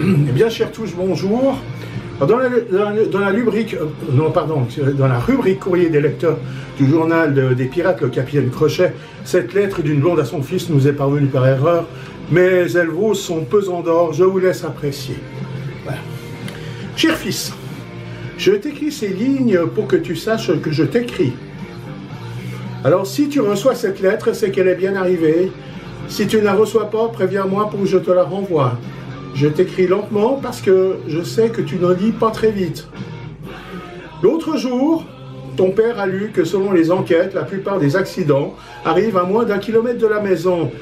Eh bien, chers tous, bonjour. Dans la rubrique courrier des lecteurs du journal des pirates, le capitaine Crochet, cette lettre d'une blonde à son fils nous est parvenue par erreur, mais elle vaut son pesant d'or, je vous laisse apprécier. Voilà. Cher fils, je t'écris ces lignes pour que tu saches que je t'écris. Alors, si tu reçois cette lettre, c'est qu'elle est bien arrivée. Si tu ne la reçois pas, préviens-moi pour que je te la renvoie. Je t'écris lentement parce que je sais que tu ne lis pas très vite. L'autre jour, ton père a lu que selon les enquêtes, la plupart des accidents arrivent à moins d'1 kilomètre de la maison.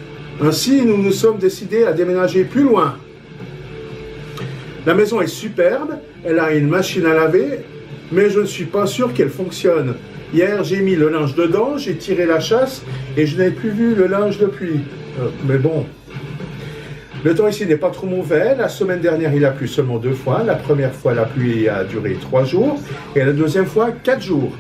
Ainsi, nous nous sommes décidés à déménager plus loin. La maison est superbe, elle a une machine à laver, mais je ne suis pas sûr qu'elle fonctionne. Hier, j'ai mis le linge dedans, j'ai tiré la chasse et je n'ai plus vu le linge depuis. Mais bon... Le temps ici n'est pas trop mauvais. La semaine dernière, il a plu seulement 2 fois. La première fois, la pluie a duré 3 jours. Et la deuxième fois, 4 jours.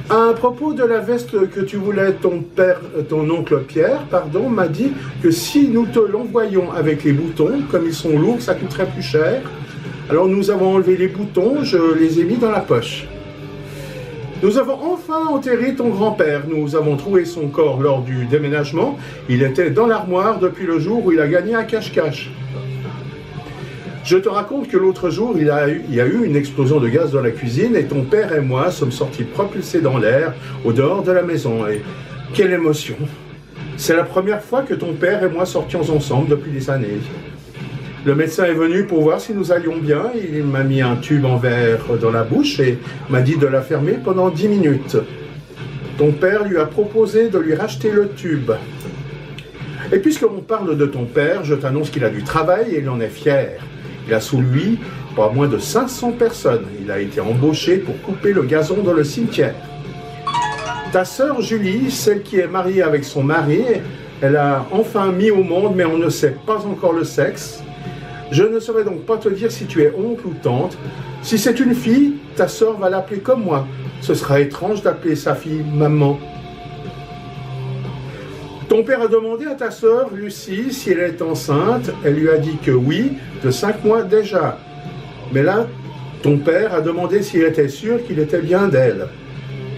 À propos de la veste que tu voulais, ton oncle Pierre, m'a dit que si nous te l'envoyons avec les boutons, comme ils sont lourds, ça coûterait plus cher. Alors nous avons enlevé les boutons, je les ai mis dans la poche. Nous avons enfin enterré ton grand-père. Nous avons trouvé son corps lors du déménagement. Il était dans l'armoire depuis le jour où il a gagné un cache-cache. Je te raconte que l'autre jour, il y a eu une explosion de gaz dans la cuisine et ton père et moi sommes sortis propulsés dans l'air au dehors de la maison. Et quelle émotion! C'est la première fois que ton père et moi sortions ensemble depuis des années. Le médecin est venu pour voir si nous allions bien. Il m'a mis un tube en verre dans la bouche et m'a dit de la fermer pendant 10 minutes. Ton père lui a proposé de lui racheter le tube. Et puisque l'on parle de ton père, je t'annonce qu'il a du travail et il en est fier. Il a sous lui pas moins de 500 personnes. Il a été embauché pour couper le gazon dans le cimetière. Ta sœur Julie, celle qui est mariée avec son mari, elle a enfin mis au monde, mais on ne sait pas encore le sexe. Je ne saurais donc pas te dire si tu es oncle ou tante. Si c'est une fille, ta sœur va l'appeler comme moi. Ce sera étrange d'appeler sa fille maman. Ton père a demandé à ta sœur, Lucie, si elle est enceinte. Elle lui a dit que oui, de 5 mois déjà. Mais là, ton père a demandé s'il était sûr qu'il était bien d'elle.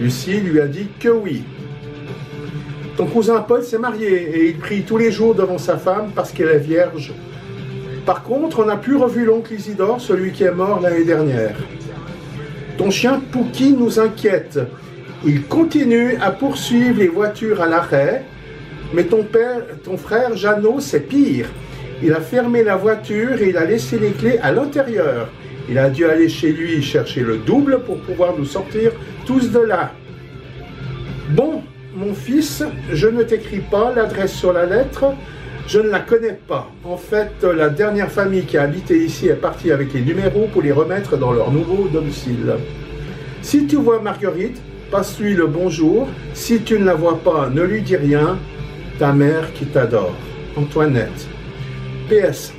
Lucie lui a dit que oui. Ton cousin Paul s'est marié et il prie tous les jours devant sa femme parce qu'elle est vierge. Par contre, on n'a plus revu l'oncle Isidore, celui qui est mort l'année dernière. Ton chien Pouki nous inquiète. Il continue à poursuivre les voitures à l'arrêt, mais ton frère Jeannot, c'est pire. Il a fermé la voiture et il a laissé les clés à l'intérieur. Il a dû aller chez lui chercher le double pour pouvoir nous sortir tous de là. Bon, mon fils, je ne t'écris pas l'adresse sur la lettre. Je ne la connais pas. En fait, la dernière famille qui a habité ici est partie avec les numéros pour les remettre dans leur nouveau domicile. Si tu vois Marguerite, passe-lui le bonjour. Si tu ne la vois pas, ne lui dis rien. Ta mère qui t'adore. Antoinette. PS.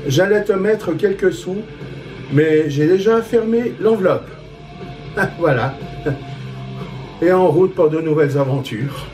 J'allais te mettre quelques sous, mais j'ai déjà fermé l'enveloppe. Voilà. Et en route pour de nouvelles aventures.